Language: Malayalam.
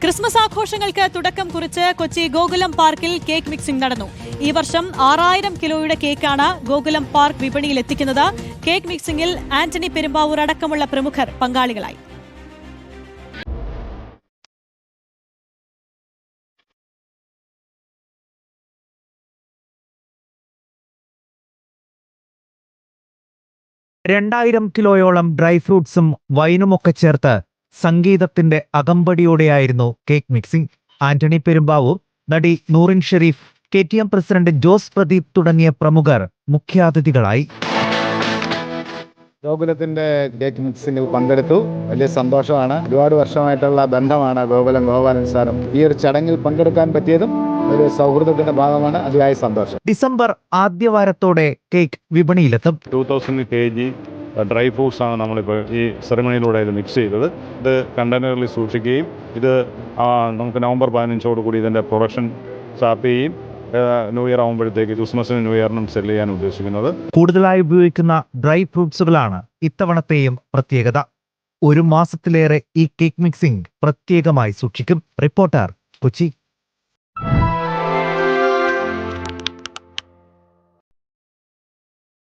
ക്രിസ്മസ് ആഘോഷങ്ങൾക്ക് തുടക്കം കുറിച്ച് കൊച്ചി ഗോകുലം പാർക്കിൽ കേക്ക് മിക്സിംഗ് നടന്നു. ഈ വർഷം 6000 കിലോയുടെ കേക്കാണ് ഗോകുലം പാർക്ക് വിപണിയിൽ എത്തിക്കുന്നത്. കേക്ക് മിക്സിംഗിൽ ആന്റണി പെരുമ്പാവൂർ അടക്കമുള്ള പ്രമുഖർ പങ്കാളികളായി. കിലോയോളം ഡ്രൈ ഫ്രൂട്ട്സും വൈനുമൊക്കെ ചേർത്ത് സംഗീതത്തിന്റെ അകമ്പടിയോടെയായിരുന്നു കേക്ക് മിക്സിംഗ്. ആന്റണി പെരുമ്പാവൂർ, നടി നൂറിൻ ഷെരീഫ്, KTM പ്രസിഡന്റ് ജോസ് പ്രദീപ് തുടങ്ങിയ പ്രമുഖർ മുഖ്യാതിഥികളായി. ഗോകുലത്തിന്റെ കേക്ക് മിക്സിംഗിൽ പങ്കെടുത്തു. വലിയ സന്തോഷമാണ്. ഒരുപാട് വർഷമായിട്ടുള്ള ബന്ധമാണ് ഗോകുലം ഗോപാലൻ സാറും. ഈ ഒരു ചടങ്ങിൽ പങ്കെടുക്കാൻ പറ്റിയതും ഒരു സൗഹൃദത്തിന്റെ ഭാഗമാണ്. അതിയായ സന്തോഷം. ഡിസംബർ ആദ്യവാരത്തോടെ കേക്ക് വിപണിയിലെത്തും. 2000 kg ഡ്രൈ ഫ്രൂട്ട്സ് ആണ് നമ്മളിപ്പോൾ ഈ സെറിമണിയിലൂടെ ഇത് മിക്സ് ചെയ്തത്. ഇത് കണ്ടെയ്നറിൽ സൂക്ഷിക്കുകയും ഇത് നമുക്ക് നവംബർ 15 കൂടി ഇതിൻ്റെ പ്രൊഡക്ഷൻ സ്റ്റാർട്ട് ചെയ്യുകയും ന്യൂ ഇയർ ആകുമ്പോഴത്തേക്ക് ക്രിസ്മസിനും ന്യൂ ഇയറിനും സെല് ചെയ്യാൻ ഉദ്ദേശിക്കുന്നത്. കൂടുതലായി ഉപയോഗിക്കുന്ന ഡ്രൈ ഫ്രൂട്ട്സുകളാണ് ഇത്തവണത്തെയും പ്രത്യേകത. 1 മാസത്തിലേറെ ഈ കേക്ക് മിക്സിംഗ് പ്രത്യേകമായി സൂക്ഷിക്കും. റിപ്പോർട്ടർ, കൊച്ചി.